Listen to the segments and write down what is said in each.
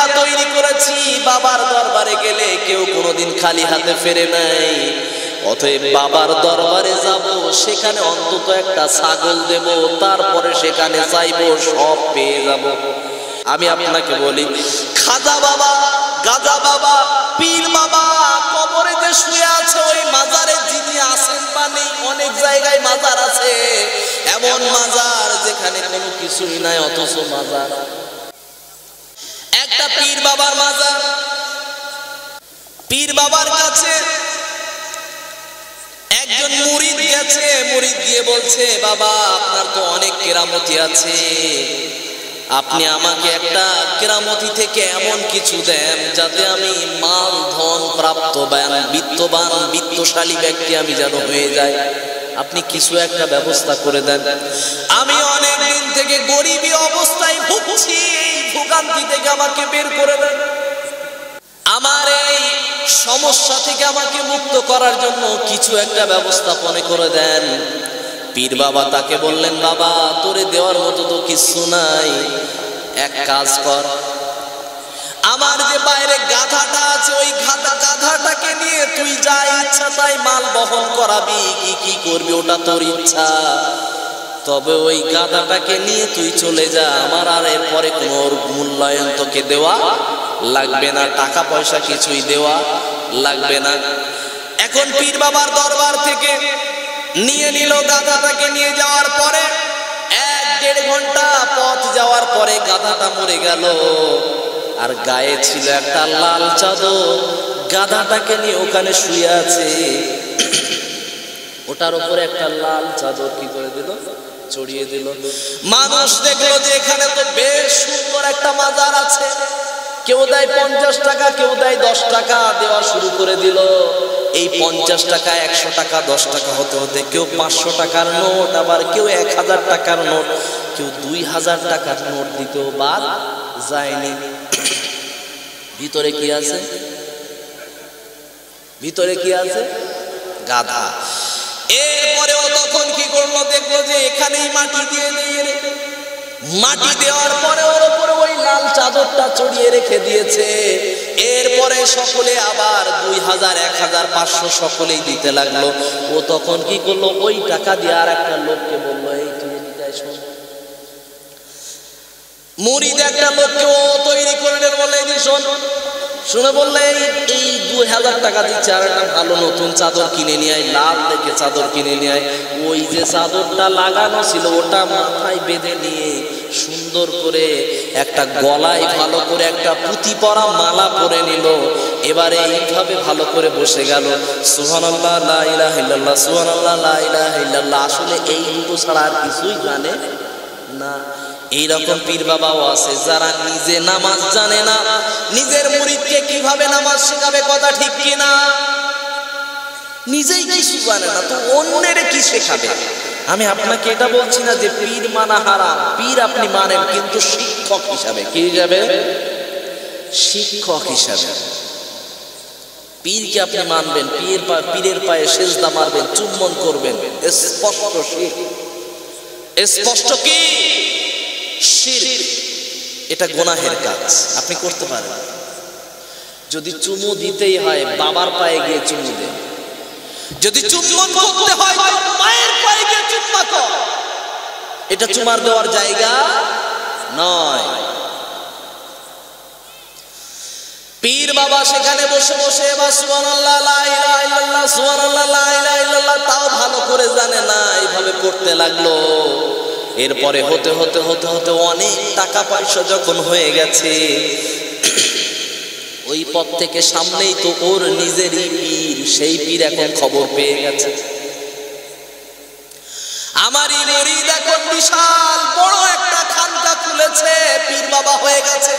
জায়গা তৈরি করেছি, বাবার দরবারে গেলে কেউ কোনোদিন খালি হাতে ফেরে নাই। অতএব বাবার দরবারে যাব, সেখানে অন্তত একটা ছাগল দেব, তারপরে সেখানে চাইবো সব পেয়ে যাব। আমি আপনাকে বলি, খাজা বাবা, গাজা বাবা, পীর বাবা কবরে যে শুয়ে আছে, ওই মাজারে যিনি আছেন বা নেই, অনেক জায়গায় মাজার আছে, এমন মাজার যেখানে কোনো কিছুই নাই, অথচ মাজার। একটা পীর বাবার মাজার, পীর বাবার কাছে একজন মুরিদ গেছে, মুরিদ গিয়ে বলছে, বাবা আপনার তো অনেক কেরামতি আছে, আপনি আমাকে একটা কেরামতি থেকে এমন কিছু দেন যাতে আমি মাল ধন প্রাপ্তবান, বিত্তবান, বিত্তশালী ব্যক্তি আমি যেন হয়ে যাই। আপনি কিছু একটা ব্যবস্থা করে দেন। আমি অনেক দিন থেকে গরিবী অবস্থায় ভুগছি, এই ভোগান্তি থেকে আমাকে বের করে দেন। আমার এই সমস্যা থেকে আমাকে মুক্ত করার জন্য কিছু একটা ব্যবস্থাপনা করে দেন। পীর বাবা তাকে বললেন, বাবা তোরে দেওয়ার মতো তো কিছু নাই, এক কাজ কর, আমার যে বাইরে গাধাটা আছে, ওই গাধাটাকে নিয়ে তুই যা ইচ্ছা তাই মাল বহন করাবি, কি করবি ওটা তোর ইচ্ছা, তবে ওই গাধাটাকে নিয়ে তুই চলে যা, আমার আর এরপরে কোনো মূল্যায়ন তোকে দেওয়া লাগবে না, টাকা পয়সা কিছুই দেওয়া লাগবে না। এখন পীর বাবার দরবার থেকে নিয়ে নিল, গাধাটাকে নিয়ে যাওয়ার পরে 1-1.5 ঘন্টা পথ যাওয়ার পরে গাধাটা মরে গেল, আর গায়ে ছিল একটা লাল চাদর। গাধাটাকে নিয়ে ওখানে শুয়ে আছে, ওটার উপরে একটা লাল চাদর কি করে দিল, ছড়িয়ে দিল। মানুষ দেখলো যে এখানে তো বেশ সুন্দর একটা মাজার আছে, কেউ দেয় 50 টাকা, কেউ দেয় 10 টাকা, দেওয়া শুরু করে দিল। এই 50 টাকা, 100 টাকা, 10 টাকা হতে হতে কেউ 500 টাকার নোট, আবার কেউ 1000 টাকার নোট, কেউ 2000 টাকার নোট দিতেও বাদ যায়নি। ভিতরে কি আছে? ভিতরে কি আছে? গাধা। এরপরেও তখন কি করলো, দেখলো যে এখানেই মাটি দিয়ে দিয়ে, মাটি দেওয়ার পরে ওর উপরে ওই লাল চাদরটা চড়িয়ে রেখে দিয়েছে। এরপরে সকলে আবার 2000, 1000, 500 সকলেই দিতে লাগলো। ও তখন কি করলো, ওই টাকা দিয়ে আর একটা লোককে বললো, এই তুমি এদিকে শোন। মুরিদ একটা লোককে ও তৈরি করলেন, বলে এই শোন, শুনে বললে এই 2000 টাকা দিচ্ছে, আর একটা ভালো নতুন চাদর কিনে নিয়ে আয়, লাল দেখে চাদর কিনে নিয়ে আয়। ওই যে চাদরটা লাগানো ছিল ওটা মাথায় বেঁধে নিয়ে সুন্দর করে একটা গলায় ভালো করে একটা পুঁতি পরা মালা পরে নিল। এবারে এইভাবে ভালো করে বসে গেল, সুবহানাল্লাহ লা ইলাহা ইল্লাল্লাহ, সুবহানাল্লাহ লা ইলাহা ইল্লাল্লাহ। আসলে এই দুটো ছাড়া আর কিছুই জানে না। এইরকম পীর বাবাও আছে যারা নিজে নামাজ জানে না, নিজের মুরিদকে কিভাবে নামাজ শেখাবে, কথা ঠিক কিনা, নিজেই কিছু জানে না তো অন্যের কি শেখাবে। আমি আপনাকে এটা বলছি না যে পীর মানা হারাম, পীর আপনি মানেন, কিন্তু শিক্ষক হিসাবে। কি হিসাবে? শিক্ষক হিসাবে। পীরকে আপনি মানবেন, পীরের পায়ে সেজদা মারবেন, চুম্বন করবেন, স্পষ্ট শিরক, স্পষ্ট কি শিরক। এটা গুনাহের কাজ, আপনি করতে পারেন। যদি চুমু দিতেই হয় বাবার পায়ে গিয়ে চুমু দেন, যদি চুম্বন করতে হয় মায়ের পায়ে গিয়ে চুম্বা কর, এটা চুমার দেওয়ার জায়গা নয়। পীর বাবা সেখানে বসে বসে এবার সুবহানাল্লাহ লা ইলাহা ইল্লাল্লাহ, সুবহানাল্লাহ লা ইলাহা ইল্লাল্লাহ তাও ভালো করে জানে না, এইভাবে করতে লাগলো। এরপরে হতে হতে হতে হতে অনেক টাকা পয়সা যখন হয়ে গেছে, ওই পথ থেকে সামনেই তো ওর নিজেরই পীর, সেই পীর এখন খবর পেয়ে গেছে আমারই মুরিদ এখন বিশাল বড় একটা খানকা খুলেছে, পীর বাবা হয়ে গেছে।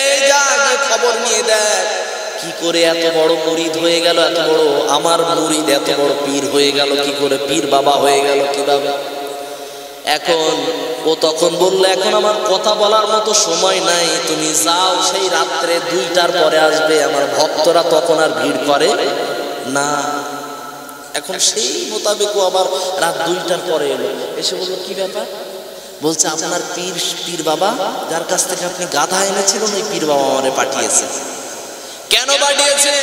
এই যা খবর নিয়ে দেখ কি করে এত বড় মুরিদ হয়ে গেল, এত বড় আমার মুরিদ এত বড় পীর হয়ে গেল, কি করে পীর বাবা হয়ে গেল কিভাবে। এখন ও তখন বললো, এখন আমার কথা বলার মতো সময় নাই, তুমি যাও, সেই রাত্রে 2টার পরে আসবে, আমার ভক্তরা তখন আর ভিড় করে না। এখন সেই মোতাবেক ও আবার রাত 2টার পরে এলো, এসে বললো কি ব্যাপার, বলছে আপনার পীর বাবা যার কাছ থেকে আপনি গাধা এনেছিলেন ওই পীর বাবা আমারে পাঠিয়েছে। কেন পাঠিয়েছে?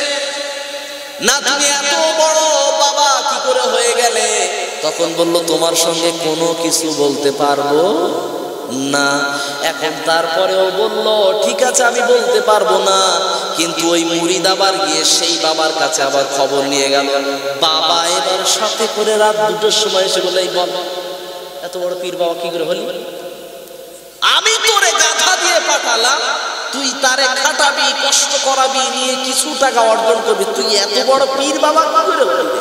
না তুমি এত বড় বাবা কি করে হয়ে গেলে? তখন বলল তোমার সঙ্গে কোনো কিছু বলতে পারবো না। এখন তারপরেও বলল ঠিক আছে আমি বলতে পারবো না, কিন্তু ওই মুরিদ আবার গিয়ে সেই বাবার কাছে আবার খবর নিয়ে গেল। বাবা এবার সাথে করে রাত 2টোর সময় এসে বলে এই বল এত বড় পীর বাবা কি করে হলি? আমি তোরে গাধা দিয়ে পাঠালাম, তুই তারে খাটাবি, কষ্ট করাবি, নিয়ে কিছু টাকা অর্জন করবি, তুই এত বড় পীর বাবা কি করে হলি?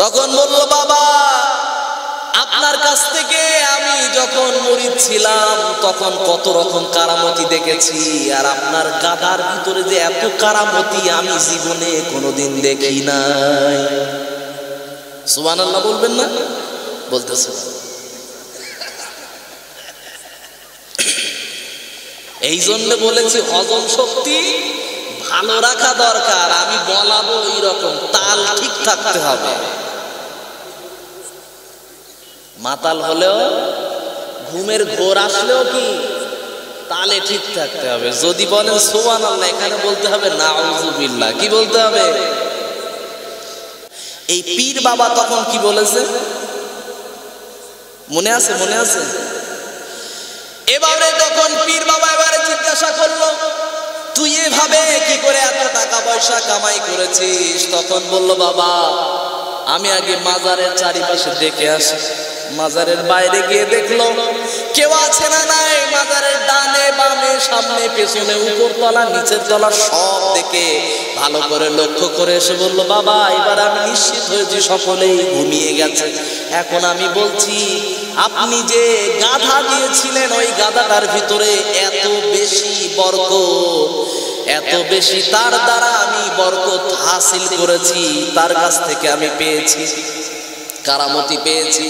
তখন বলল বাবা আপনার কাছ থেকে আমি যখন মুরিদ ছিলাম তখন কত রকম কারামতি দেখেছি, আর আপনার গাধার ভিতরে যে এত কারামতি আমি জীবনে কোনোদিন দেখি নাই। সুবহানাল্লাহ বলবেন না? বলতেছে। এই জন্য বলেছি হজম শক্তি ভালো রাখা দরকার। আমি বলাবো এই রকম তাল ঠিক থাকতে হবে। মাতাল হলেও ঘুমের ঘোর আসলেও কি তালে ঠিক থাকতে হবে। যদি বলেন সুবহানাল্লাহ এখানে বলতে হবে নাউযুবিল্লাহ। কি বলতে হবে? এই পীর বাবা তখন কি বলেছে মনে আছে? মনে আছে? এবারে তখন পীর বাবা এবারে জিজ্ঞাসা করলো তুই এভাবে কি করে এত টাকা পয়সা কামাই করেছিস? তখন বলল বাবা আমি আগে মাজারের চারিপাশে দেখে আসি। মাজারের বাইরে গিয়ে দেখলো কেউ আছে না নাই, মাজারের ডানে বামে সামনে পেছনে উপর তলা নিচের তলা সব দেখে ভালো করে লক্ষ্য করে এসে বলল বাবা এবার আমি নিশ্চিত হয়েছি সকলেই ঘুমিয়ে গেছে। এখন আমি বলছি আপনি যে গাধা দিয়েছিলেন ওই গাধাটার ভিতরে এত বেশি বরকত, এত বেশি তার দ্বারা আমি বরকত হাসিল করেছি, তার কাছ থেকে আমি পেয়েছি, কারামতি পেয়েছি।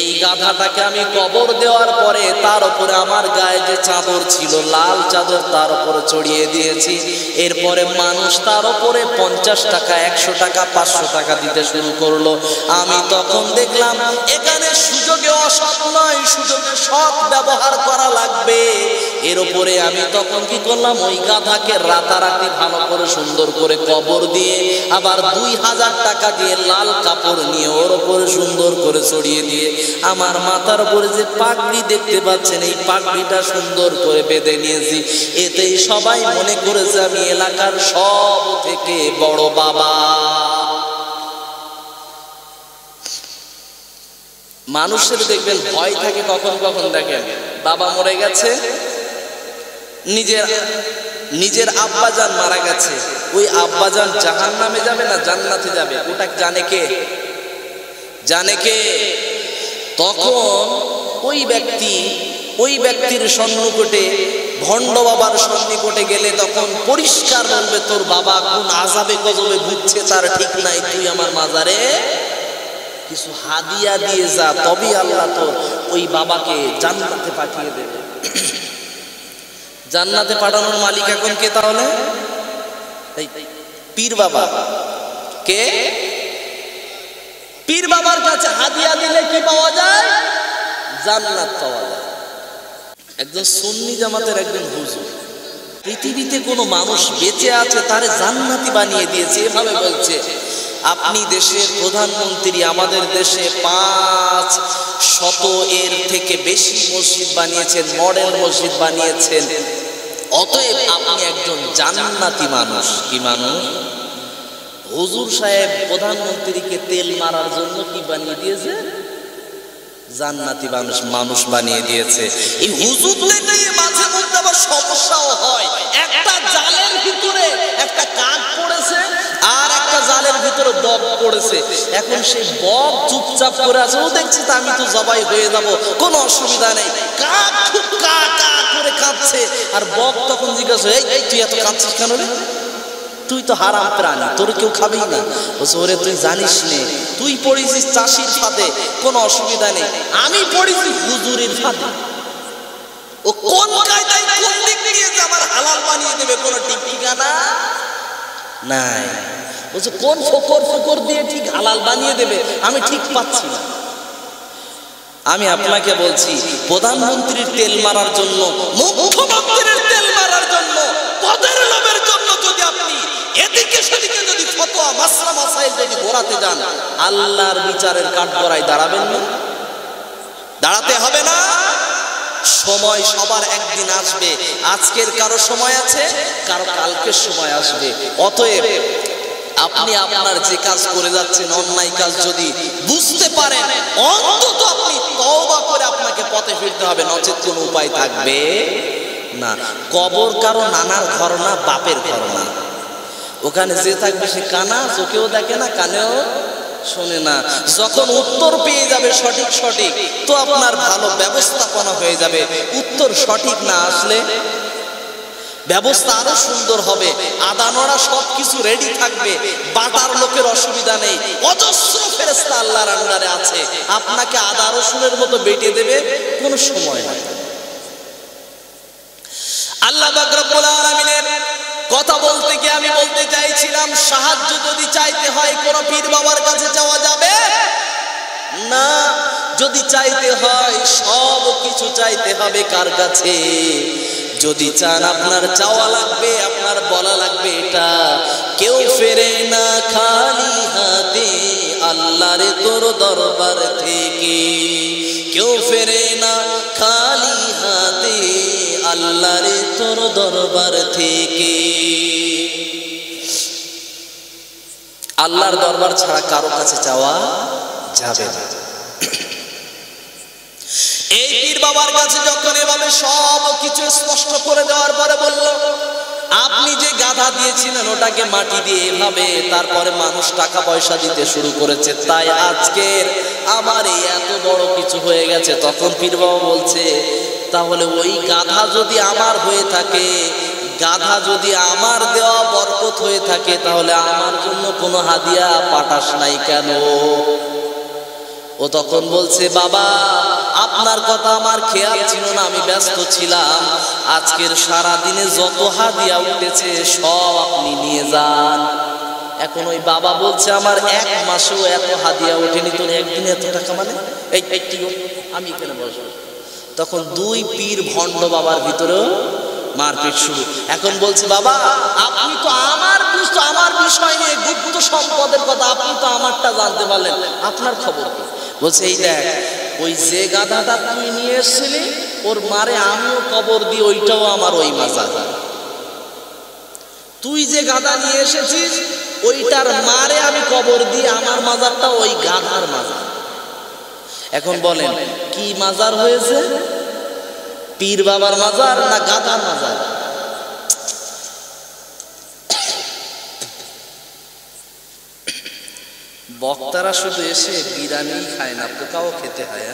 এই গাধাটাকে আমি কবর দেওয়ার পরে তার উপরে আমার গায়ে যে চাদর ছিল লাল চাদর তার উপরে চড়িয়ে দিয়েছি। এরপরে মানুষ তার উপরে 50 টাকা 100 টাকা 500 টাকা দিতে শুরু করলো। আমি তখন দেখলাম এখানে সুযোগে অসৎ নয়, সুযোগে সৎ ব্যবহার করা লাগবে। এর উপরে আমি তখন কি করলাম ওই গাধাকে রাতারাতি ভালো করে সুন্দর করে কবর দিয়ে আবার 2000 টাকা দিয়ে লাল কাপড় নিয়ে ওর উপরে সুন্দর করে ছড়িয়ে দিয়ে আমার মাথার উপরে যে পাগড়ি দেখতে পাচ্ছেন এই পাগড়িটা সুন্দর করে বেঁধে নিয়েছি। এতেই সবাই মনে করেছে আমি এলাকার সব থেকে বড় বাবা। মানুষের দেখবেন ভয় থাকে কখন কখন দেখেন বাবা মরে গেছে, নিজের আব্বাজান মারা গেছে, ওই আব্বাজান জাহান্নামে যাবে না জান্নাতে যাবে ওটা জানে কে? জানে কে? তখন ওই ব্যক্তির সন্নিকটে ভণ্ড বাবার সন্নিকটে গেলে তখন পরিষ্কার বলবে তোর বাবা কোন আযাবে গজবে ভুগছে তার ঠিক নাই, তুই আমার মাজারে কিছু হাদিয়া দিয়ে যা, তবে আল্লাহ তোর ওই বাবাকে জান্নাতে পাঠিয়ে দেবে। জান্নাতে পাঠানোর মালিক এখন কে তাহলে? পীর বাবা। কে? পীর বাবার কাছে হাদিয়া দিলে কি পাওয়া যায়? জান্নাত পাওয়া যায়। একজন সুন্নি জামাতের একজন হুজুর পৃথিবীতে কোনো মানুষ বেঁচে আছে তারে জান্নাতি বানিয়ে দিয়েছে। এভাবে বলছে আপনি দেশের প্রধানমন্ত্রী, আমাদের দেশে 500 এর থেকে বেশি মসজিদ বানিয়েছেন, মডেল মসজিদ বানিয়েছেন, অতএব আপনি একজন জান্নাতি মানুষ। কি মানুষ? হুজুর সাহেব প্রধানমন্ত্রীকে তেল মারার জন্য কি বানিয়ে দিয়েছে? জান্নাতি মানুষ বানিয়ে দিয়েছে। এই হুজুরদের নিয়ে মাঝে মধ্যে আবার সমস্যাও হয়। একটা জালের ভিতরে একটা কাক পড়েছে আর একটা জালের ভিতরে বক পড়েছে। এখন সেই বক চুপচাপ করে আছে, ও দেখছে তা আমি তো জবাই হয়ে যাব, কোনো অসুবিধা নেই। কাক খুব কা কা করে কাঁদছে আর বক তখন জিজ্ঞাসা এই তুই এত কাঁদছিস কেন রে? তুই তো হারাম প্রাণী, তোর কেউ খাবেই না। বলছে ওরে তুই জানিস নে, তুই পড়েছিস চাষির ফাঁদে, কোনো অসুবিধা নেই, আমি পড়েছি হুজুরের ফাঁদে। ও কোন কায়দায় কোন দিক দিয়ে যে আমার হালাল বানিয়ে দেবে কোনো ঠিক ঠিকানা নাই। বলছে কোন ফকর দিয়ে ঠিক হালাল বানিয়ে দেবে আমি ঠিক পাচ্ছি না। আমি আপনাকে বলছি, প্রধানমন্ত্রীর তেল মারার জন্য, মুখ্যমন্ত্রীর তেল মারার জন্য, পদের লোভের জন্য যদি আপনি এদিকে সেদিকে যদি ফতোয়া মাসলা মাসাইল যদি ঘোরাতে যান, আল্লাহর বিচারের কাঠগড়ায় দাঁড়াবেন না? দাঁড়াতে হবে না? সময় সবার একদিন আসবে। আজকের কারো সময় আছে, কারো কালকের সময় আসবে। অতএব আপনি আপনার যে কাজ করে যাচ্ছেন, অন্যায় কাজ যদি বুঝতে পারেন, অন্তত আপনি তওবা করে আপনাকে পথে ফিরতে হবে, নচেত কোনো উপায় থাকবে না। কবর কারো নানার ঘর না, বাপের ঘর না। ওখানে যে থাকবে সে কানা, চোখেও দেখে না, কানেও শোনে না। যখন উত্তর পেয়ে যাবে সঠিক সঠিক, তো আপনার ভালো ব্যবস্থাপনা হয়ে যাবে। উত্তর সঠিক না আসলে ব্যবস্থা আরো সুন্দর হবে। আদানরা সবকিছু রেডি থাকবে, বাটার লোকের অসুবিধা নেই। অজস্র ফেরেশতা আল্লাহর আন্ডারে আছে, আপনাকে আদা রসুনের মতো বেটে দেবে, কোনো সময় নাই। আল্লাহ পাক রব্বুল আলামিনের কথা বলতে গিয়ে আমি বলতে চাইছিলাম, সাহায্য যদি চাইতে হয় কোন পীর বাবার কাছে যাওয়া যাবে না। যদি চাইতে হয় সব কিছু চাইতে হবে কার কাছে? যদি চান আপনার চাওয়া লাগবে, আপনার বলা লাগবে এটা, কেউ ফেরে না খালি হাতে আল্লাহর তোর দরবার থেকে, কেউ ফেরে না খালি হাতে আল্লাহর তোর দরবার থেকে। আল্লাহর দরবার ছাড়া কারো কাছে যাওয়া যাবে না। এই পীর বাবার কাছে যখন এভাবে সব কিছু স্পষ্ট করে দেওয়ার পরে বলল, আপনি যে গাধা দিয়েছিলেন ওটাকে মাটি দিয়ে এভাবে, তারপরে মানুষ টাকা পয়সা দিতে শুরু করেছে, তাই আজকের আমার এই এত বড় কিছু হয়ে গেছে। তখন পীর বাবা বলছে, তাহলে ওই গাধা যদি আমার হয়ে থাকে, গাধা যদি আমার দেওয়া বরকত হয়ে থাকে, তাহলে আমার জন্য কোনো হাদিয়া পাঠাস নাই কেন? ও তখন বলছে, বাবা আপনার কথা আমার খেয়াল ছিল না, আমি ব্যস্ত ছিলাম। আজকের সারা দিনে যত হাদিয়া উঠেছে সব আপনি নিয়ে যান। এখন ওই বাবা বলছে, আমার এক মাসেও এত হাদিয়া ওঠেনি, তোর একদিনে এত টাকা মানে? এই আমি এখানে বসবো। তখন দুই পীর ভণ্ড বাবার ভিতরেও মারপিট শুরু। এখন বলছে, বাবা আপনি তো আমার বিষয় নিয়ে গুপ্ত সম্পদের কথা, আপনি তো আমারটা জানতে পারলেন, আপনার খবর কি? বলছে, এই দেখ, ওই যে গাধাটা তুই নিয়ে এসেছিলি ওর মারে আমিও কবর দিই, ওইটাও আমার ওই মাজার। তুই যে গাধা নিয়ে এসেছিস ওইটার মারে আমি কবর দিই, আমার মাজারটা ওই গাধার মাজার। এখন বলেন কি মাজার হয়েছে? পীর বাবার মাজার না গাধার মাজার? বক্তারা শুধু এসে বিরিয়ানি খায় না, পোকাও খেতে হয়।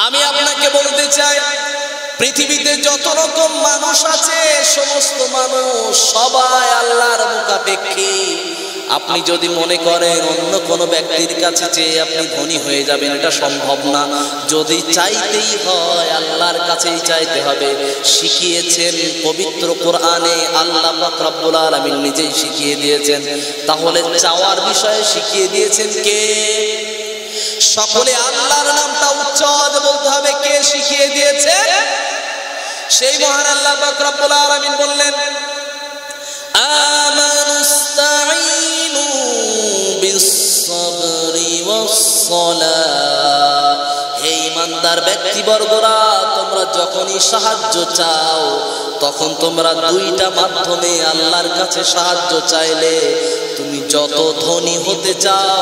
আমি আপনাকে বলতে চাই, পৃথিবীতে যত রকম মানুষ আছে সমস্ত মানুষ সবাই আল্লাহর মুখাপেক্ষী। আপনি যদি মনে করেন অন্য কোনো ব্যক্তির কাছে চেয়ে আপনি ধনী হয়ে যাবেন, এটা সম্ভব না। যদি চাইতেই হয় আল্লাহর কাছেই চাইতে হবে। শিখিয়েছেন পবিত্র কোরআনে, আল্লাহ পাক রব্বুল আলামিন নিজেই শিখিয়ে দিয়েছেন। তাহলে চাওয়ার বিষয়ে শিখিয়ে দিয়েছেন কে? সকলে আল্লাহর নামটা উচ্চারণ বলতে হবে। কে শিখিয়ে দিয়েছেন? সেই মহান আল্লাহ পাক রব্বুল আলামিন বললেন, আমানুস্তাঈনু বিস-সাবরি ওয়াস-সালাহ। হে ঈমানদার ব্যক্তিবর্গরা, তোমরা যখনই সাহায্য চাও তখন তোমরা দুইটা মাধ্যমে আল্লাহর কাছে সাহায্য চাইলে। তুমি যত ধনী হতে চাও,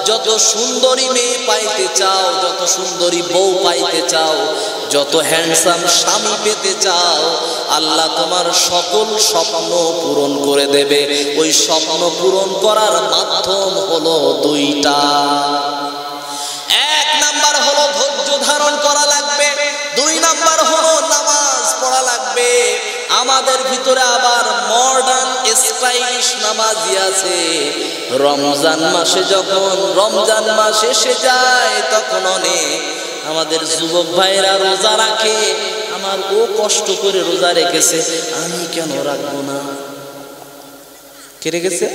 যত সুন্দরী মেয়ে পাইতে চাও, যত সুন্দরী বউ পাইতে চাও, যত হ্যান্ডসাম স্বামী পেতে চাও, আল্লাহ তোমার সকল স্বপ্ন পূরণ করে দেবে। ওই স্বপ্ন পূরণ করার মাধ্যম হলো দুইটা। এক নাম্বার হলো ধৈর্য ধারণ করা লাগবে, দুই নাম্বার হলো নামাজ পড়া লাগবে। আমাদের ভিতরে আবার মডার্ন স্টাইলিশ নামাজি আছে। রমজান মাসে যখন রমজান মাস এসে যায় তখন অনেক আমাদের যুবক ভাইরা রোজা রাখে। আমার ও কষ্ট করে রোজা রেখেছে, আমি কেন রাখবো না? কে রেখেছে?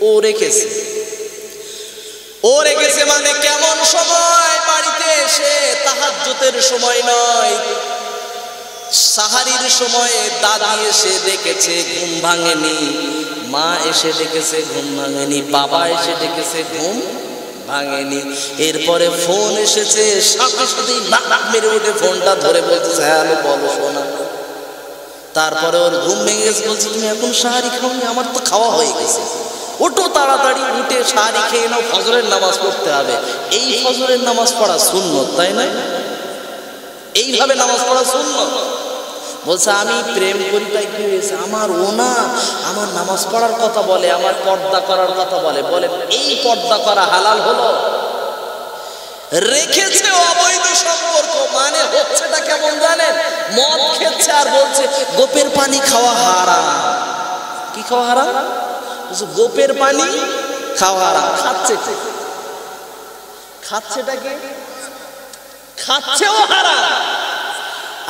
ও রেখেছে। ও রেখেছে মানে কেমন সময়? বাড়িতে এসে তাহাজ্জুদের সময় নয়, সাহারির সময়ে দাদি এসে দেখেছে ঘুম ভাঙেনি, মা এসে দেখেছে ঘুম ভাঙেনি, বাবা এসে দেখেছে ঘুম ভাঙেনি। এরপরে ফোন এসেছে, সাথে সাথেই নাক মেরে উঠে ফোনটা ধরে বলছে হ্যালো বলো শোনা। তারপরে ওর ঘুম ভেঙে গেছে, বলছে তুমি এখন সাহারি খাওনি? আমার তো খাওয়া হয়ে গেছে। ওঠো তাড়াতাড়ি, উঠে সাহারি খেয়ে নাও, ফজরের নামাজ পড়তে হবে। এই ফজরের নামাজ পড়া সুন্নত, তাই না? এইভাবে নামাজ পড়া সুন্নত। বলছে আমি প্রেম করি তাই কি হয়েছে? আমার ও না, আমার নামাজ পড়ার কথা বলে, আমার পর্দা করার কথা বলে। বলে এই পর্দা করা হালাল হলো? রেখেছে অবৈধ সম্পর্ক। মানে হচ্ছেটা কেমন জানেন? মদ খেচ্ছে আর বলছে গোপের পানি খাওয়া হারাম। কি খাওয়া হারাম? গোপের পানি খাওয়া হারাম। খাচ্ছেটাকে খাচ্ছেও হারাম,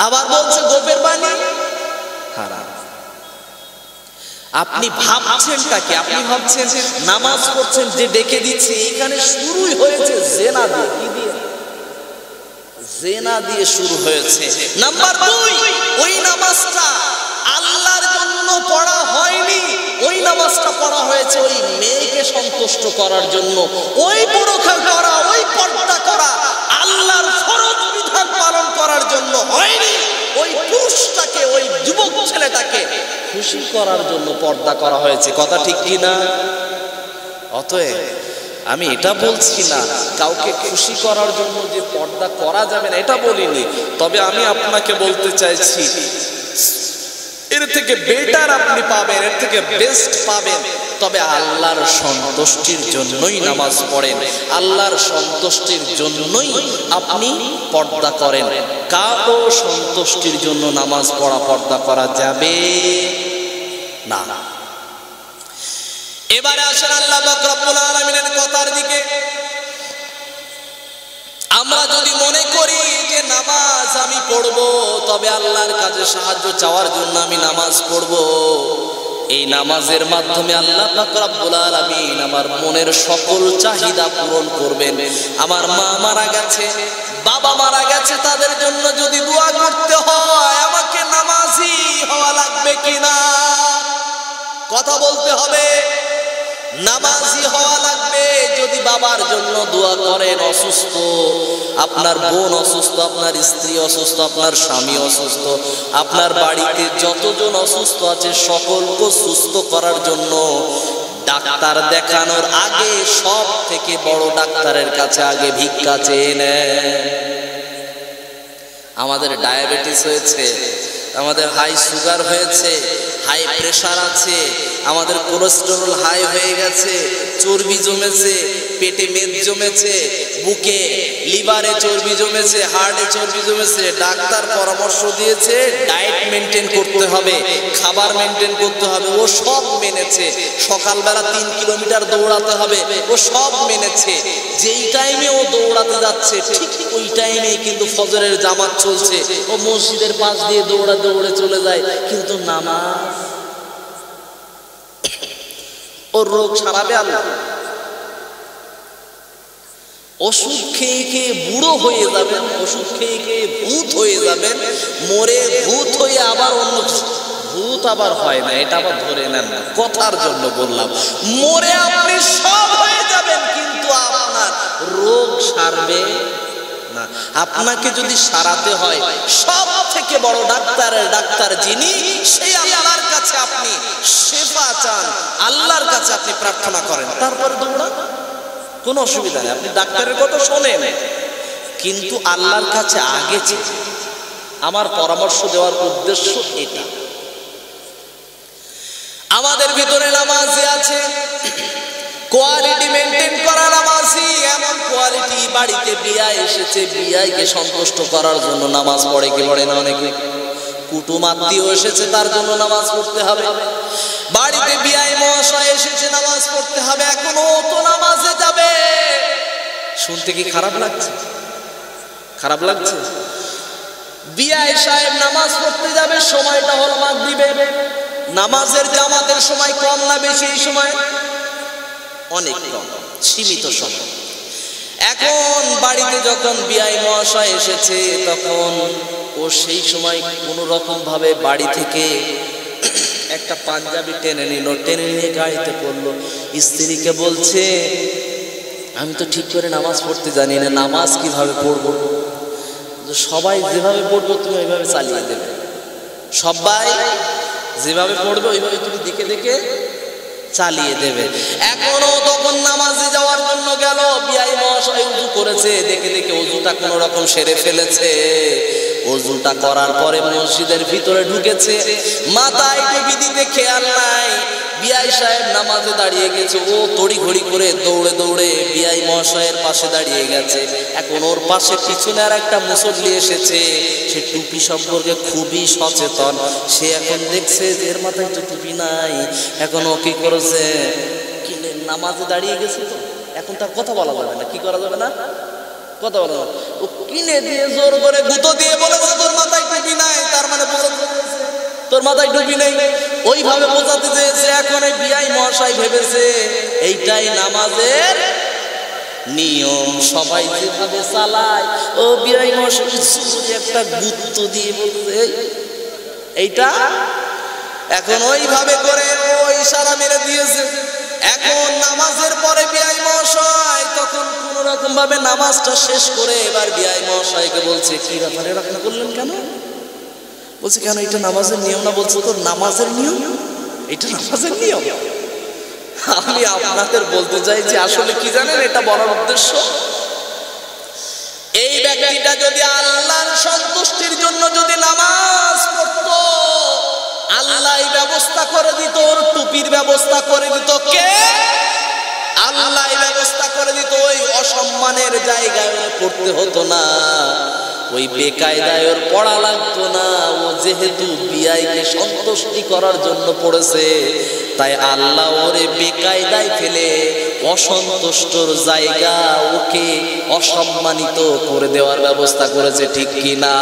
আবার বলছে গোপের পানি হারাম। আপনি ভাবছেন তাকে, আপনি ভাবছেন নামাজ পড়ছেন যে ডেকে দিচ্ছে, এইখানে শুরুই হয়েছে জেনা দিয়ে। কি দিয়ে? জেনা দিয়ে শুরু হয়েছে। নাম্বার 2, ওই নামাজটা আল্লাহর জন্য পড়া হয়নি, ওই নামাজটা পড়া হয়েছে ওই মেয়েকে সন্তুষ্ট করার জন্য। ওই পরখা করা, ওই পর্দা করা আল্লাহর ফরজ বিধান পালন করার জন্য হয়নি। ওই পুরুষটাকে, ওই যুবক ছেলেটাকে খুশি করার জন্য পর্দা করা হয়েছে। কথা ঠিক কি না? অতএব আমি এটা বলছি না কাউকে খুশি করার জন্য যে পর্দা করা যাবে না, এটা বলিনি। তবে আমি আপনাকে বলতে চাইছি এর থেকে বেটার আপনি পাবেন, এর থেকে বেস্ট পাবেন। তবে আল্লাহর সন্তুষ্টির জন্যই নামাজ পড়েন, আল্লাহর সন্তুষ্টির জন্যই আপনি পর্দা করেন। কারো সন্তুষ্টির জন্য নামাজ পড়া, পর্দা করা যাবে না। এবারে আসেন আল্লাহ পাক রব্বুল আলামিনের কথার দিকে। আমরা যদি মনে করি যে নামাজ আমি পড়বো, তবে আল্লাহর কাছে সাহায্য চাওয়ার জন্য আমি নামাজ পড়বো, এই নামাজের মাধ্যমে আল্লাহ পাক রব্বুল আলামিন আমার মনের সকল চাহিদা পূরণ করবেন। আমার মা মারা গেছে, বাবা মারা গেছে, তাদের জন্য যদি দোয়া করতে হয়, আমাকে নামাজি হওয়া লাগবে কিনা? কথা বলতে হবে। নামাজি হওয়া লাগবে। যদি বাবার জন্য দোয়া করেন, অসুস্থ, আপনার বোন অসুস্থ, আপনার স্ত্রী অসুস্থ, আপনার স্বামী অসুস্থ, আপনার বাড়িতে যতজন অসুস্থ আছে সকলকে সুস্থ করার জন্য ডাক্তার দেখানোর আগে সব থেকে বড় ডাক্তারের কাছে আগে ভিক্ষা চেয়ে নেন। আমাদের ডায়াবেটিস হয়েছে, আমাদের হাই সুগার হয়েছে, হাই প্রেশার আছে, আমাদের কোলেস্টেরল হাই হয়ে গেছে, চর্বি জমেছে, পেটে মেদ জমেছে, বুকে লিভারে চর্বি জমেছে, হার্টে চর্বি জমেছে। ডাক্তার পরামর্শ দিয়েছে ডায়েট মেনটেন করতে হবে, খাবার মেনটেন করতে হবে। ও সব মেনেছে। সকালবেলা 3 কিলোমিটার দৌড়াতে হবে, ও সব মেনেছে। যেই টাইমে ও দৌড়াতে যাচ্ছে ঠিক ওই টাইমেই কিন্তু ফজরের জামাত চলছে, ও মসজিদের পাশ দিয়ে দৌড়ে চলে যায়। কিন্তু নামাজ, ওর রোগ সারাবে আল্লাহ? ওষুধ খেয়ে খেয়ে বুড়ো হয়ে যাবেন, ওষুধ খেয়ে খেয়ে ভূত হয়ে যাবেন, মরে ভূত হয়ে আবার অন্য ভূত আবার হয় না, এটা আবার ধরে নেন না, কথার জন্য বললাম। মরে আপনি সব হয়ে যাবেন, কিন্তু আপনার রোগ সারবে না। আপনাকে যদি সারাতে হয়, সব থেকে বড় ডাক্তার যিনি, সেই আল্লাহর কাছে আপনি শেফা চান, আল্লাহর কাছে আপনি প্রার্থনা করেন, তারপরে দৌড়ান, কোনো অসুবিধা নেই। আপনি ডাক্তারের কথা শোনেন, কিন্তু আল্লাহর কাছে আগে চান। আমার পরামর্শ দেওয়ার উদ্দেশ্য এটা। আমাদের ভিতরে নামাজি আছে, কোয়ালিটি মেনটেন করা নামাজি। এমন কোয়ালিটি, বাড়িতে বিয়া এসেছে, বিয়াকে সন্তুষ্ট করার জন্য নামাজ পড়ে কি পড়ে না? অনেকে কুটুম আত্মীয় এসেছে, তার জন্য নামাজ পড়তে হবে। বাড়িতে বিয়ায় মহাশয় এসেছে, নামাজ পড়তে হবে। এখন ও তো নামাজে যাবে, শুনতে কি খারাপ লাগছে? খারাপ লাগছে? বিয়ায় সাহেব নামাজ পড়তে যাবে, সময়টা হল মাগরিবে। নামাজের জামাতের সময় কম না বেশি? এই সময় অনেক কম, সীমিত সময়। এখন বাড়িতে যখন বিআই মহাশয় এসেছে তখন ও সেই সময় কোনো রকম ভাবে বাড়ি থেকে একটা পাঞ্জাবি টেনে নিল, টেনে নিয়ে গাড়িতে পড়লো। স্ত্রীকে বলছে, আমি তো ঠিক করে নামাজ পড়তে জানি না, নামাজ কিভাবে পড়বো? সবাই যেভাবে পড়বো তুমি ওইভাবে চালিয়ে দেবে, সবাই যেভাবে পড়বে ওইভাবে তুমি দেখে দেখে চালিয়ে দেবে। এখনো তখন নামাজে যাওয়ার জন্য গেল, বিআই মহাশয় উযু করেছে, দেখে দেখে উযুটা কোনো রকম সেরে ফেলেছে। ওযুটা করার পরে মসজিদের ভিতরে ঢুকেছে, মাথায় টুপি দিতে খেয়াল নাই। বিআই সাহেব নামাজে দাঁড়িয়ে গেছে, ও তড়িঘড়ি করে দৌড়ে দৌড়ে বিআই মহাশয়ের পাশে দাঁড়িয়ে গেছে। এখন ওর পাশে পিছনে আর একটা মুসল্লি এসেছে, সে টুপি সম্পর্কে খুবই সচেতন। সে এখন দেখছে যে এর মাথায় তো টুপি নাই। এখন ও কি করেছে, কিনে নামাজে দাঁড়িয়ে গেছে, তো এখন তার কথা বলা যাবে না। কি করা যাবে না? কথা বলা যাবে। ও কিনে দিয়ে জোর করে গুঁতো দিয়ে বলেছে তোর মাথায় টুপি নাই, তার মানে তোর মাথায় টুপি নেই, ওইভাবে বোঝাতে চেয়েছে। এখন এই বিআই মহাশয় ভেবেছে এইটাই নামাজের নিয়ম, সবাই যেভাবে চালায়। ও বিআই মহাশয় একটা গুঁতো দিয়ে বলছে এইটা, এখন ওইভাবে করে ও ইশারা মেরে দিয়েছে। এখন নামাজের পরে বিআই মহাশয় তখন কোন রকম ভাবে নামাজটা শেষ করে এবার বিআই মহাশয়কে বলছে, কি ব্যাপারে এরকম করলেন কেন? বলছে, কেন এটা নামাজের নিয়ম না? বলছে, তো নামাজের নিয়ম, এটা নামাজের নিয়ম। আমি আপনাদের বলতে চাইছি আসলে কি জানেন, এটা বলার উদ্দেশ্য, এই ব্যক্তিটা যদি আল্লাহর সন্তুষ্টির জন্য যদি নামাজ পড়তো, আল্লাহ ব্যবস্থা করে দিত, ওর টুপির ব্যবস্থা করে দিত। কে? আল্লাহ ব্যবস্থা করে দিত। ওই অসম্মানের জায়গায় পড়তে হতো না, ওই বেকায়দায় ওর পড়া লাগতো না। ও যেহেতু বিআইকে সন্তুষ্টি করার জন্য পড়েছে, তাই আল্লাহ ওরে বেকায়দায় ফেলে অসন্তুষ্টর জায়গা, ওকে অসম্মানিত করে দেওয়ার ব্যবস্থা করেছে। ঠিক কিনা?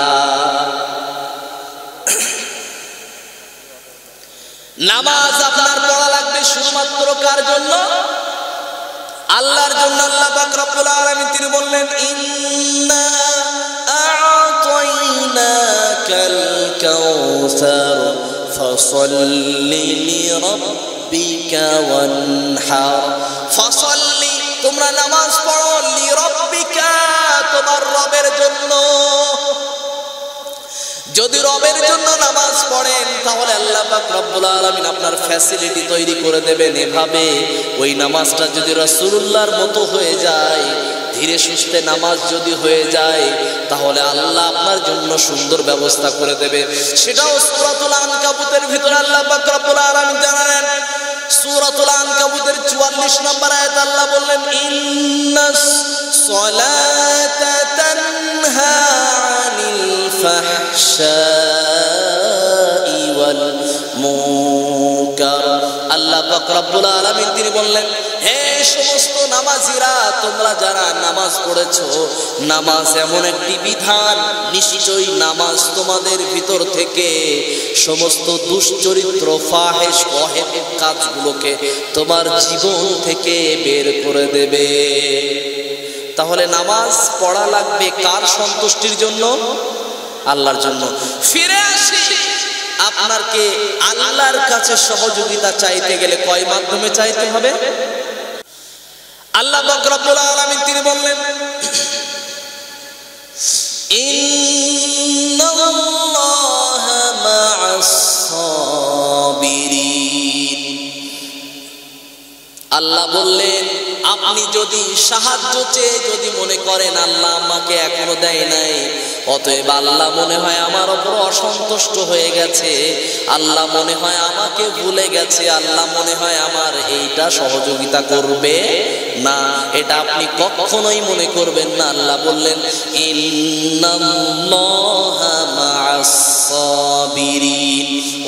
নামাজ আপনার পড়া লাগবে শুধুমাত্র কার জন্য? আল্লাহর জন্য। আল্লাহ পাক রব্বুল আলামিন তিনি বললেন, ইন্না আ'তাইনাকাল কাউসার ফাসাল্লি লিরাব্বিকা ওয়ানহার। ফাসাল্লি, তোমরা নামাজ পড়ো, লিরাব্বিকা, তোমার রবের জন্য। যদি রবের জন্য নামাজ পড়েন তাহলে আল্লাহ পাক রব্বুল আলামিন আপনার ফ্যাসিলিটি তৈরি করে দেবেন এভাবে, ওই নামাজটা যদি রাসূলুল্লাহর মতো হয়ে যায়, ধীরে সুস্থে নামাজ যদি হয়ে যায়, তাহলে আল্লাহ আপনার জন্য সুন্দর ব্যবস্থা করে দেবে। সেটাও সূরাতুল আনকাবুতের ভিতরে আল্লাহ পাক রব্বুল আলামিন জানালেন। সূরাতুল আনকাবুতের 44 নম্বর আয়াত আল্লাহ বললেন, ইন্নাস সালাতা তানহা আনিল ফাহশাই ওয়াল মুনকার। আল্লাহ পাক রব্বুল আলামিন তিনি বললেন, হে সমস্ত নামাজিরা, তোমরা যারা নামাজ পড়েছো, নামাজ এমন একটি বিধান, নিশ্চয়ই নামাজ তোমাদের ভিতর থেকে সমস্ত দুশ্চরিত্র, ফাহেশ, অহেতুক কাজগুলোকে তোমার জীবন থেকে বের করে দেবে। তাহলে নামাজ পড়া লাগবে কার সন্তুষ্টির জন্য? আল্লাহর জন্য। ফিরে আসি, আপনাকে আল্লাহর কাছে সহযোগিতা চাইতে গেলে কয় মাধ্যমে চাইতে হবে? আল্লাহ পাক রব্বুল আলামিন তিনি বললেন, ইন্নাল্লাহা মা'আস সাবিরিন। আল্লাহ বললেন, আপনি যদি সাহায্য চেয়ে যদি মনে করেন আল্লাহ আমাকে এখনো দেয় নাই, অতএব আল্লাহ মনে হয় আমার উপর অসন্তুষ্ট হয়ে গেছে, আল্লাহ মনে হয় আমাকে ভুলে গেছে, আল্লাহ মনে হয় আমার এইটা সহযোগিতা করবে না, এটা আপনি কখনোই মনে করবেন না। আল্লাহ বললেন, ইন্নাল্লাহা মা'আস সাবিরিন।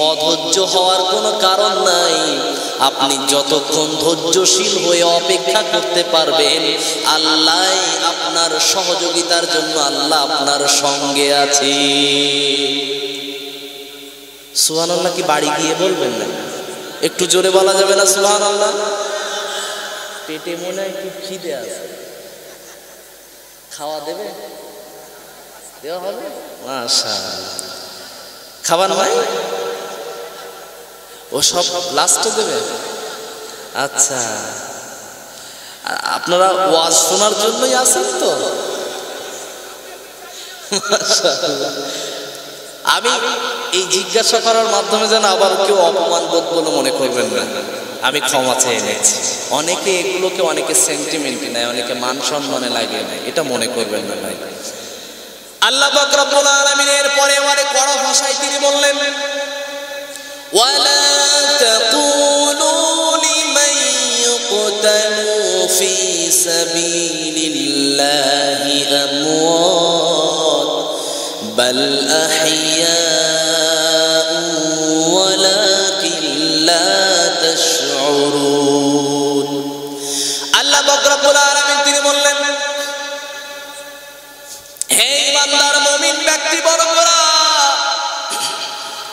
অধৈর্য হওয়ার কোনো কারণ নাই। আপনি যতক্ষণ ধৈর্যশীল হয়ে অপেক্ষা করতে পারবেন, আল্লাহ আপনার সহযোগিতার জন্য আল্লাহ আপনার সঙ্গে আছে। সুবহানাল্লাহ কি বাড়ি গিয়ে বলবেন না? একটু জোরে বলা যাবে না সুবহানাল্লাহ? পেটে মনে হয় একটু খিদে আছে, খাওয়া দেবে, দেওয়া হবে? মাশাআল্লাহ। খাবার নাই, ও সব লাস্টে দেবে। আচ্ছা, আপনারা ওয়াজ শোনার জন্যই আসেন তো? আমি এই জিজ্ঞাসা করার মাধ্যমে যেন আবার কেউ অপমান বোধ বলে মনে করবেন না, আমি ক্ষমা চেয়ে নিচ্ছি। অনেকে এগুলোকে অনেকে সেন্টিমেন্টে নেয়, অনেকে মান সম্মানে লাগিয়ে নেয়, এটা মনে করবেন না ভাই। আল্লাহ পাক রব্বুল আলামিনের পরে আরে কড়া ভাষায় তিনি বললেন, ওয়ালা তাকুলু লিমান ইউকতালু ফি সাবিলিল্লাহি আমওয়াত বাল আহইয়াউ ওয়ালাকিন লা তাশউরুন। আল্লাহ পাক রব্বুল আলামিন তিনি বললেন, হে ইমানদার মুমিন ব্যক্তিবর্গরা,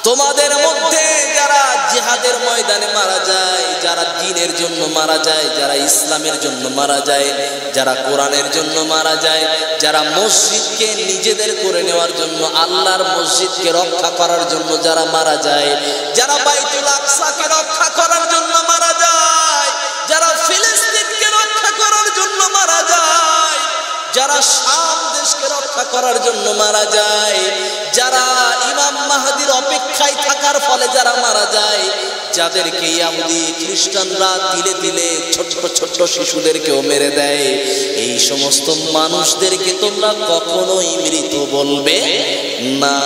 তোমাদের মধ্যে যারা জিহাদের ময়দানে মারা যায়, যারা দ্বীনের জন্য মারা যায়, যারা ইসলামের জন্য মারা যায়, যারা কোরআনের জন্য মারা যায়, যারা মসজিদকে নিজেদের করে নেওয়ার জন্য, আল্লাহর মসজিদকে রক্ষা করার জন্য যারা মারা যায়, যারা বাইতুল আকসাকে রক্ষা করার জন্য মারা যায়, যারা ফিলিস্তিনকে রক্ষা করার জন্য মারা যায়, যারা শাম দেশকে রক্ষা করার জন্য মারা যায়, যারা ইমাম মাহদীর অপেক্ষায় থাকার ফলে যারা মারা যায়, যাদেরকে ইহুদি খ্রিস্টানরা তিলে তিলে ছোট ছোট শিশুদেরকেও মেরে দেয়, এই সমস্ত মানুষদেরকে তোমরা কখনোই মৃত বলবে না।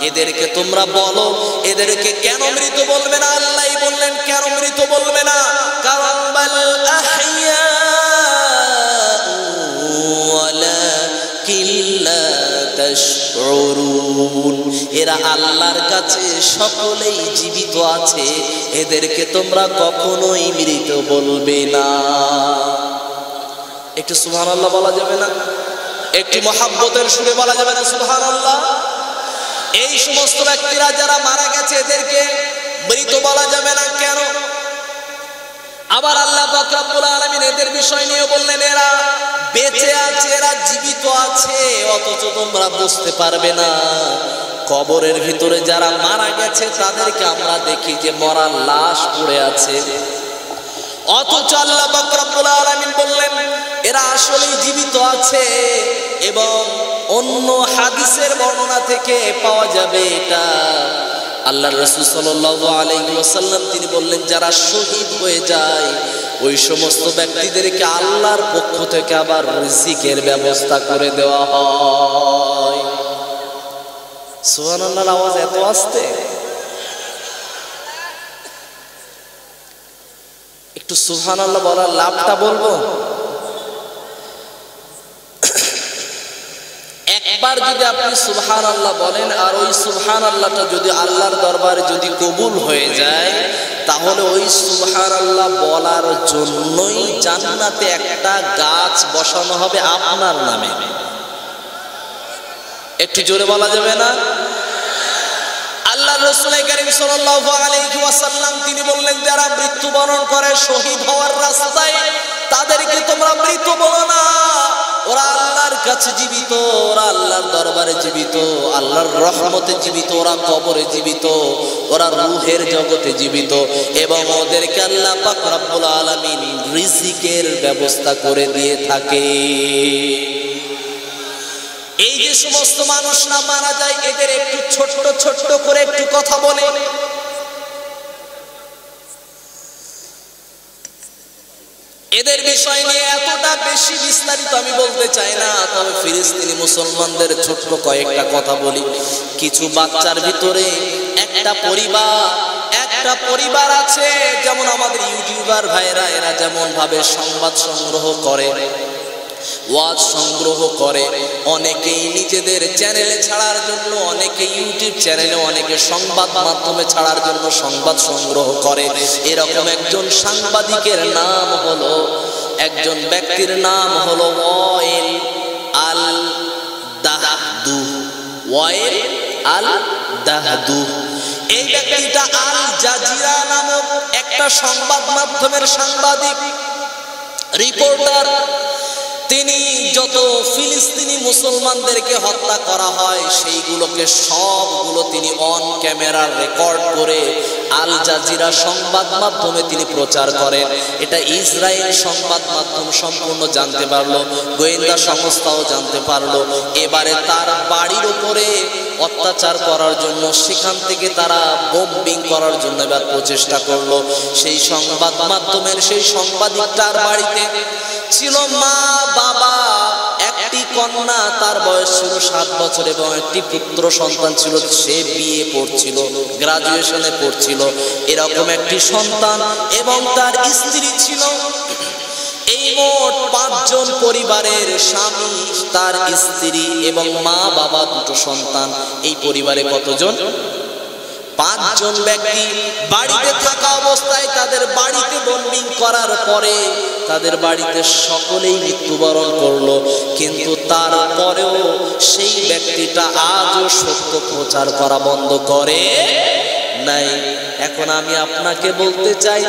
এদেরকে তোমরা বলো, এদেরকে কেন মৃত বলবে না? আল্লাহই বললেন কেন মৃত বলবে না, কারণ বাল আহইয়া এরা আল্লাহর কাছে সকলেই জীবিত আছে, এদেরকে তোমরা কখনোই মৃত বলবে না। একটু সুবহানাল্লাহ বলা যাবে না? একটু মহাব্বতের সুরে বলা যাবে না সুবহানাল্লাহ? এই সমস্ত ব্যক্তিরা যারা মারা গেছে এদেরকে মৃত বলা যাবে না কেন? আবার আল্লাহ পাক রব্বুল আলামিন এদের বিষয় নিয়ে বললেন, এরা বেঁচে আছে, এরা জীবিত আছে, অথচ তোমরা বুঝতে পারবে না। কবরের ভিতরে যারা মারা গেছে তাদেরকে আমরা দেখি যে মরা লাশ পড়ে আছে, অথচ আল্লাহ পাক রব্বুল আলামিন বললেন এরা আসলেই জীবিত আছে। এবং অন্য হাদিসের বর্ণনা থেকে পাওয়া যাবে এটা আল্লাহর রাসূল সাল্লাল্লাহু আলাইহি ওয়াসাল্লাম তিনি বললেন, যারা শহীদ হয়ে যায় ওই সমস্ত ব্যক্তিদেরকে আল্লাহর পক্ষ থেকে আবার রিজিকের ব্যবস্থা করে দেওয়া হয়। সুবহানাল্লাহর আওয়াজ এত আস্তে, একটু সুবহানাল্লাহ বলার লাভটা বলবো। একবার যদি আপনি সুবহানাল্লাহ বলেন আর ওই সুবহানাল্লাহটা যদি আল্লাহর দরবারে যদি কবুল হয়ে যায়, তাহলে ওই সুবহানাল্লাহ বলার জন্যই জান্নাতে একটা গাছ বসানো হবে আপনার নামে। একটু জোরে বলা যাবে না? আল্লাহর রাসূল কারীম সাল্লাল্লাহু আলাইহি ওয়াসাল্লাম তিনি বললেন, যারা মৃত্যুবরণ করে শহীদ হওয়ার রাস্তায় তাদেরকে তোমরা মৃত বলো না, ওরা আল্লাহর কাছে জীবিত, ওরা আল্লাহর দরবারে জীবিত, আল্লাহর রহমতে জীবিত, ওরা কবরে জীবিত, ওরা রূহের জগতে জীবিত, এবং ওদেরকে আল্লাহ পাক রব্বুল আলামিন রিজিকের ব্যবস্থা করে দিয়ে থাকে। এই যে সমস্ত মানুষ না মারা যায়, এদের একটু ছোট্ট ছোট্ট করে একটু কথা বলে। এদের বিষয় নিয়ে এতটা বেশি বিস্তারিত আমি বলতে চাই না, তবে ফিলিস্তিনি মুসলমানদের ছোট্ট কয়েকটা কথা বলি। কিছু বাচ্চার ভিতরে একটা পরিবার আছে, যেমন আমাদের ইউটিউবার ভাইরা, এরা যেমন ভাবে সংবাদ সংগ্রহ করে, ওয়াজ সংগ্রহ করে, অনেকেই নিজেদের চ্যানেলে ছাড়ার জন্য, অনেকে ইউটিউব চ্যানেলে, অনেকে সংবাদ মাধ্যমে ছাড়ার জন্য সংবাদ সংগ্রহ করে। এরকম একজন সাংবাদিকের নাম হলো, একজন ব্যক্তির নাম হলো ওয়াইল আল দাহদু। ওয়াইল আল দাহদু এই ব্যক্তিটা আল জাজিরা নামক একটা সংবাদ মাধ্যমের সাংবাদিক। রিপোর্টার, তিনি যত ফিলিস্তিনি মুসলমানদেরকে হত্যা করা হয় সেইগুলোকে সবগুলো তিনি অন ক্যামেরা রেকর্ড করে আল জাজিরা সংবাদ মাধ্যমে তিনি প্রচার করেন। এটা ইসরায়েল সংবাদ মাধ্যম সম্পূর্ণ জানতে পারলো, গোয়েন্দা সংস্থাও জানতে পারলো। এবারে তার বাড়ির উপরে অত্যাচার করার জন্য, সেখান থেকে তারা বোম্বিং করার জন্য এবার প্রচেষ্টা করলো। সেই সংবাদ মাধ্যমের সেই সাংবাদিকটার বাড়িতে ছিল মা, বাবা, একটি কন্যা, তার বয়স ছিল 7 বছর এবং একটি পুত্র সন্তান ছিল, সে বিয়ে পড়ছিল, গ্রাজুয়েশনে পড়ছিল, এরকম একটি সন্তান এবং তার স্ত্রী ছিল। এই মোট 5 জন পরিবারের স্বামী, তার স্ত্রী এবং মা, বাবা, 2টো সন্তান। এই পরিবারে কতজন? 5 জন ব্যক্তি বাড়িতে থাকা অবস্থায় তাদের বাড়িতে বোম্বিং করার পরে তাদের বাড়িতে সকলেই মৃত্যুবরণ করলো। কিন্তু তারপরেও সেই ব্যক্তিটা আজও সত্য প্রচার করা বন্ধ করে নাই। এখন আমি আপনাকে বলতে চাই,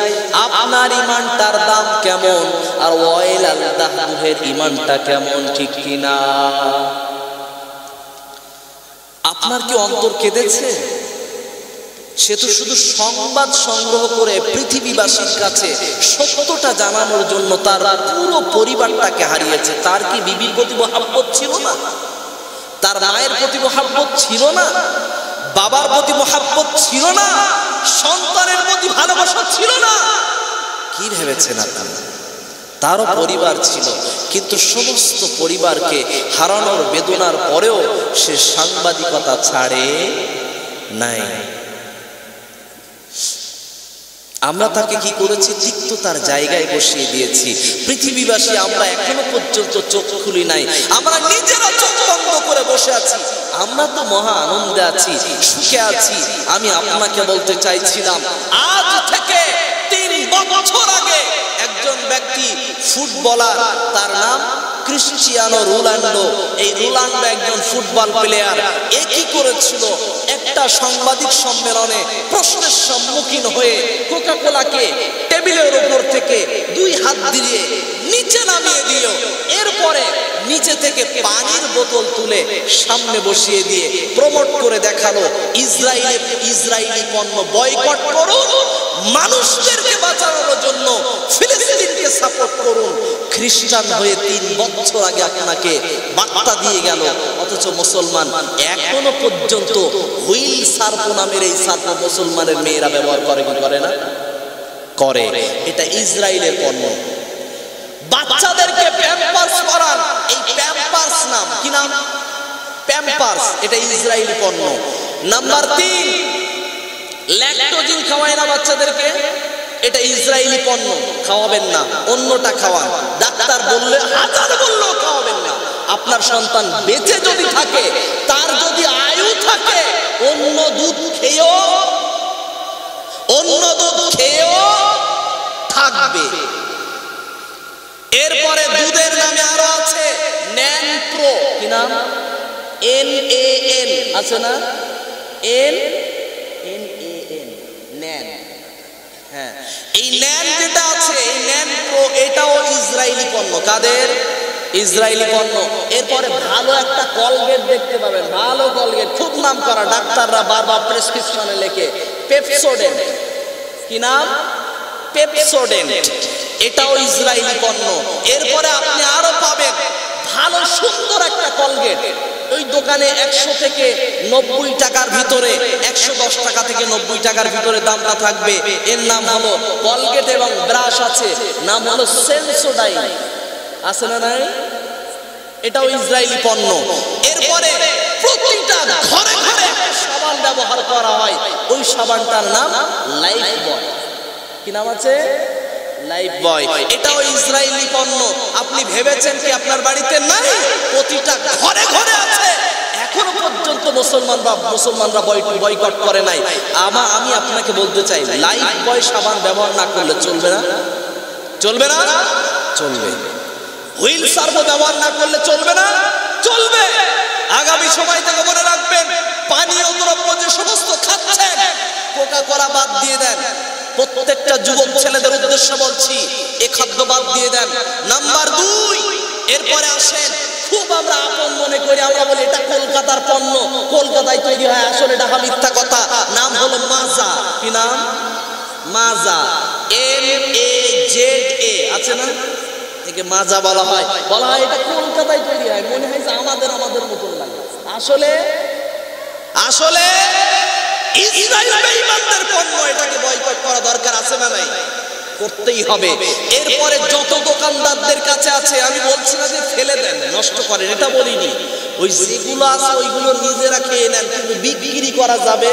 আপনার ইমানটার দাম কেমন আর ওয়াইল আল দাহদুহের ইমানটা কেমন, ঠিক কিনা? আপনার কি অন্তর কেঁদেছে? সে তো শুধু সংবাদ সংগ্রহ করে পৃথিবীবাসীর কাছে সত্যটা জানানোর জন্য তার পুরো পরিবারটাকে হারিয়েছে। তার কি বিবির প্রতি মহব্বত ছিল না? তার মায়ের প্রতি মহব্বত ছিল না? বাবার প্রতি মহব্বত ছিল না? সন্তানের প্রতি ভালোবাসা ছিল না? কি ভেবেছেন আপনি? তারও পরিবার ছিল, কিন্তু সমস্ত পরিবারকে হারানোর বেদনার পরেও সে সাংবাদিকতা ছাড়ে নাই। আমরা তাকে কি করেছি? তিক্ততার জায়গায় বসিয়ে দিয়েছি। পৃথিবীবাসী আমরা এখনো পর্যন্ত চোখ খুলি নাই, আমরা নিজেরা চোখ বন্ধ করে বসে আছি। আমরা তো মহা আনন্দে আছি, সুখে আছি। আমি আপনাকে বলতে চাইছিলাম, আজ থেকে 3 বছর আগে একজন ব্যক্তি, ফুটবলার, তার নাম ক্রিশ্চিয়ানো রোনাল্ডো। এই রোনাল্ডো একজন ফুটবল প্লেয়ার। এ কি করেছিল? একটা সাংবাদিক সম্মেলনে প্রশ্নের সম্মুখীন হয়ে কোকাকোলাকে টেবিলের উপর থেকে 2 হাত দিয়ে নিচে নামিয়ে দিল। এরপরে নিচে থেকে পানির বোতল তুলে সামনে বসিয়ে দিয়ে প্রমোট করে দেখালো, ইসরায়েলি পণ্য বয়কট করুন, মানুষদেরকে বাঁচানোর জন্য ফিলিস্তিনকে সাপোর্ট করুন। খ্রিস্টান হয়ে 3 বছর আগে আপনাকে বার্তা দিয়ে গেল, অথচ মুসলমান এখনো পর্যন্ত হুইল সার্প নামের এই সার্প মুসলমানের মেয়েরা ব্যবহার করে, কি করে না? করে। এটা ইসরায়েলের পণ্য। বাচ্চাদেরকে প্যাম্পার্স করান, এই প্যাম্পার্স নাম কি? নাম প্যাম্পার্স। এটা ইসরায়েলি পণ্য। নাম্বার 3, ল্যাকটোজিন খাওয়ায় না বাচ্চাদেরকে, এটা ইসরায়েলি পণ্য, খাওয়াবেন না, অন্যটা খাওয়ান। ডাক্তার বললে, হাজার বললেও খাওয়াবেন না। আপনার সন্তান বেঁচে যদি থাকে, তার যদি আয়ু থাকে, অন্য দুধ খেয়েও থাকবে। এরপরে দুধের নামে আরো আছে ন্যান প্রো। কি নাম? NAN আছে না? NAN, NAND. হ্যাঁ, এই ন্যান যেটা আছে, এই ন্যান প্রো, এটাও ইসরায়েলি পণ্য। কাদের? ইসরায়েলি পণ্য। এরপরে ভালো একটা কলগেট দেখতে পাবেন, ভালো কলগেট, খুব নাম করা, ডাক্তাররা বারবার প্রেসক্রিপশনে লেখে, পেপসোডেন্ট। কি নাম? পেপসোডেন্ট। এটাও ইসরায়েলি পণ্য। এরপরে আপনি আরো পাবেন ভালো সুন্দর একটা কলগেট, ওই দোকানে 100 থেকে 90 টাকার ভিতরে, 110 টাকা থেকে 90 টাকার ভিতরে দামটা থাকবে। এর নাম হলো কলগেট এবং ব্রাশ আছে, নাম হলো সেন্সোডাইন। আছে না নাই? এটাও ইসরায়েলি পণ্য। এরপরে প্রতিটা ঘরে ঘরে সাবান ব্যবহার করা হয়, ওই সাবানটার নাম লাইফ বয়। কি নাম আছে? লাইফ বয়। এটাও ইসরায়েলি পণ্য। আপনি ভেবেছেন কি আপনার বাড়িতে নাই? প্রতিটা ঘরে ঘরে আছে। এখনো পর্যন্ত মুসলমানরা বয়কট করে নাই। আমি আপনাকে বলতে চাই, লাইফ বয় সাবান ব্যবহার না করলে চলবে না? চলবে না? চলবে। হুইল সার্ভ ব্যবহার না করলে চলবে না? চলবে। আগামী সময় থেকে মনে রাখবেন, পানীয় দ্রব্য যে সমস্ত খাচ্ছেন, কোকা কোলা বাদ দিয়ে দেন, প্রত্যেকটা যুবক ছেলেদের উদ্দেশ্যে বলছি, এই খাদ্য বাদ দিয়ে দেন। নাম্বার 2, এরপরে আসেন, খুব আমরা আপন মনে করি, আমরা বলি এটা কলকাতার পণ্য, কলকাতায় তৈরি হয়, আসলে এটা মিথ্যা কথা। নাম হলো মাজা। কি নাম? মাজা, MAZA আছে না, একে মাজা বলা হয়। বলা হয় এটা কলকাতায় তৈরি হয়, মনে হয় যে আমাদের মতন লাগে। আসলে ইসরায়েল বেঈমানদের পণ্য, এটাকে বয়কট করা দরকার আছে না নাই? করতেই হবে। এরপরে যত দোকানদারদের কাছে আছে, আমি বলছি না যে ফেলে দেন, নষ্ট করেন, এটা বলিনি। ওই যেগুলো আছে ওইগুলো নিজেরা খেয়ে নেন, কিন্তু বিক্রি করা যাবে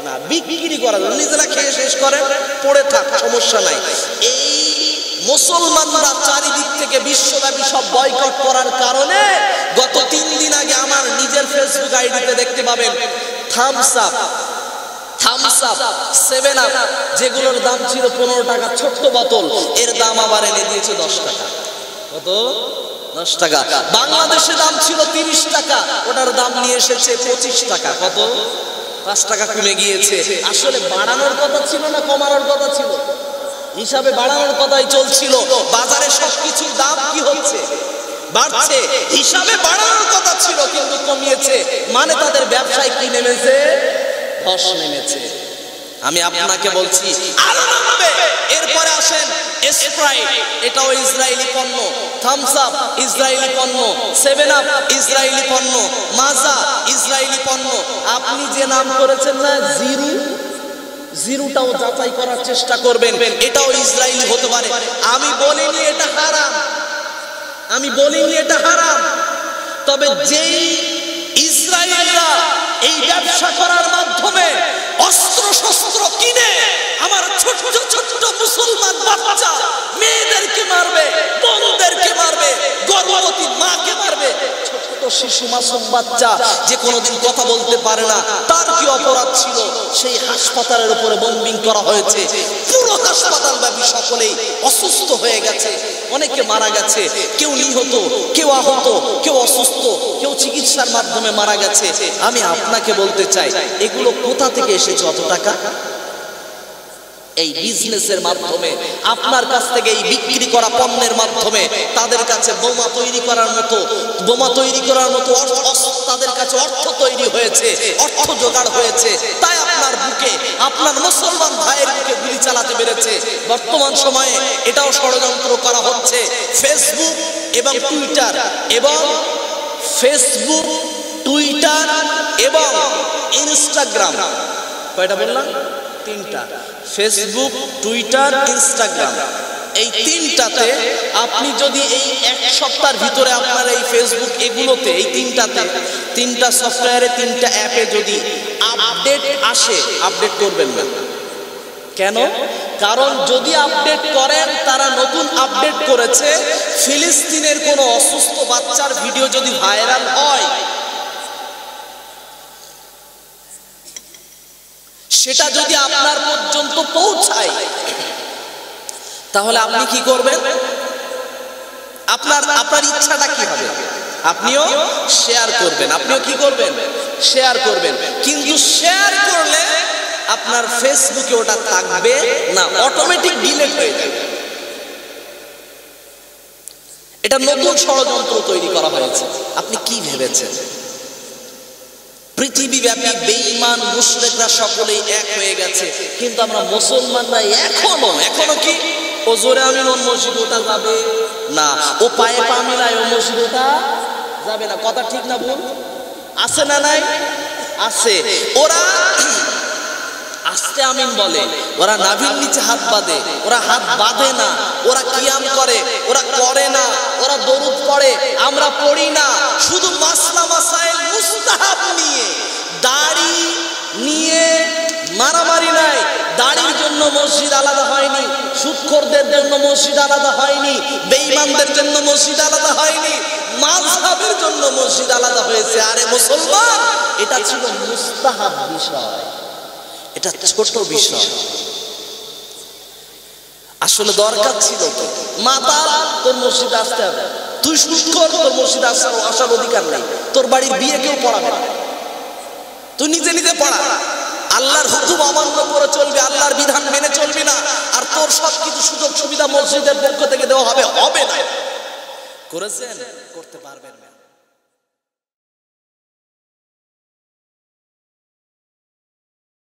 না, বিক্রি করা যাবে, নিজেরা খেয়ে শেষ করেন, পড়ে থাক, সমস্যা নাই। এই মুসলমানরা চারিদিক থেকে বিশ্বব্যাপী সব বয়কট করার কারণে গত 3 দিন আগে আমার নিজের ফেসবুক আইডিতে দেখতে পাবেন থামস আপ, 7 আপ, যেগুলোর দাম ছিল 15 টাকা ছোট্ট বোতল, এর দাম আবার এনে দিয়েছে 10 টাকা। কত? 10 টাকা। বাংলাদেশে দাম ছিল 30 টাকা, ওটার দাম নিয়ে এসেছে 25 টাকা। কত? 5 টাকা কমে গিয়েছে। আসলে বাড়ানোর কথা ছিল না কমানোর কথা ছিল? হিসাবে বাড়ানোর কথাই চলছিল। বাজারে সবকিছুর দাম কি হচ্ছে? বাড়ছে। হিসাবে বাড়ানোর কথা ছিল কিন্তু কমিয়েছে, মানে তাদের ব্যবসায় কি নেমেছে? ধস নেমেছে। আমি আপনাকে বলছি আরো নামবে। এরপরে আসেন স্প্রাইট, এটাও ইসরায়েলি পণ্য, থামস আপ ইসরায়েলি পণ্য, 7 আপ ইসরায়েলি পণ্য, মাজা ইসরায়েলি পণ্য। আপনি যে নাম করেছেন না জিরুটাও যাচাই করার চেষ্টা করবেন, এটাও ইসরায়েলি হতে পারে। আমি বলিনি এটা হারাম, আমি বলিনি এটা হারাম, তবে যেই ইসরায়েলরা এই ব্যবসা করার মাধ্যমে অস্ত্র শস্ত্র কিনে আমার ছোট ছোট মুসলমান বাচ্চা মেয়েদেরকে মারবে, বোনদেরকে মারবে, গর্ভবতী মাকে মারবে, ছোট শিশু মাসুম বাচ্চা যে কোনোদিন কথা বলতে পারে না, তার কি অপরাধ ছিল? সেই হাসপাতালের উপরে বোম্বিং করা হয়েছে, পুরো হাসপাতাল ব্যাপী সকলেই অসুস্থ হয়ে গেছে, অনেকে মারা গেছে, কেউ নিহত, কেউ আহত, কেউ অসুস্থ, কেউ চিকিৎসার মাধ্যমে মারা গেছে। আমি আপনাকে বলতে চাই, এগুলো কোথা থেকে এসেছে? অত টাকা এই বিজনেসের মাধ্যমে, আপনার কাছ থেকে এই বিক্রি করা পণ্যের মাধ্যমে তাদের কাছে বোমা তৈরি করার মতো তাদের কাছে অর্থ তৈরি হয়েছে, অর্থ জোগাড় হয়েছে, তাই আপনার বুকে, আপনার মুসলমান ভাইয়ের বুকে গুলি চালাতে পেরেছে। বর্তমান সময়ে এটাও ষড়যন্ত্র করা হচ্ছে। ফেসবুক এবং টুইটার এবং ইনস্টাগ্রাম, কয়টা বললাম? 3টা। ফেসবুক, টুইটার, ইনস্টাগ্রাম, এই 3টাতে আপনি যদি এই 1 সপ্তাহের ভিতরে আপনার এই ফেসবুক এগুলোতে, এই 3টা সফটওয়্যারে, 3টা অ্যাপে যদি আপডেট আসে, আপডেট করবেন না। কেন? কারণ যদি আপডেট করেন, তারা নতুন আপডেট করেছে, ফিলিস্তিনের কোনো অসুস্থ বাচ্চার ভিডিও যদি ভাইরাল হয়, সেটা যদি আপনার পর্যন্ত পৌঁছায়, তাহলে আপনি কি করবেন? আপনার ইচ্ছাটা কি হবে? আপনিও শেয়ার করবেন। আপনিও কি করবেন? শেয়ার করবেন। কিন্তু শেয়ার করলে আপনার ফেসবুকে ওটা থাকবে না, অটোমেটিক ডিলিট হয়ে যাবে। এটা নতুন ষড়যন্ত্র তৈরি করা হয়েছে। আপনি কি ভেবেছেন? পৃথিবীব্যাপী বেঈমান মুশরিকরা সকলেই এক হয়ে গেছে, কিন্তু আমরা মুসলমানরা এখনো কি? ও জোরে আমিন ওর মসজিদ ওটা যাবে না, ও পায়ে পা মিলায় ও মসজিদ ওটা যাবে না। কথা ঠিক না ভুল? আছে না নাই? আছে। ওরা আস্তে আমিন বলে, ওরা নাভির নিচে হাত বাঁধে, ওরা হাত বাঁধে না, ওরা কিয়াম করে, ওরা করে না, ওরা দরুদ পড়ে, আমরা পড়ি না। শুধু মাসলা মাসাইল মুস্তাহাব নিয়ে, দাড়ি নিয়ে মারামারি নাই। দাড়ির জন্য মসজিদ আলাদা হয়নি, সুদখোরদের জন্য মসজিদ আলাদা হয়নি, বেঈমানদের জন্য মসজিদ আলাদা হয়নি, মাযহাবের জন্য মসজিদ আলাদা হয়েছে। আরে মুসলমান, এটা ছিল মুস্তাহাব বিষয়, এটা ছোট বিষয়। আসলে দরকার ছিল তো, মাতাল তোর মসজিদে আসতে হবে, তুই সুদখোর তোর মসজিদে আসার অধিকার নেই, তোর বাড়ির বিয়ে কেউ পড়াবে না, তুই নিজে নিজে পড়া। আল্লাহ আল্লাহর হুকুম অমান্য করে চলবি, আল্লাহর বিধান মেনে চলবি না, আর তোর সবকিছু সুযোগ সুবিধা মসজিদের পক্ষ থেকে দেওয়া হবে, হবে না। করেছেন? করতে পারবেন না।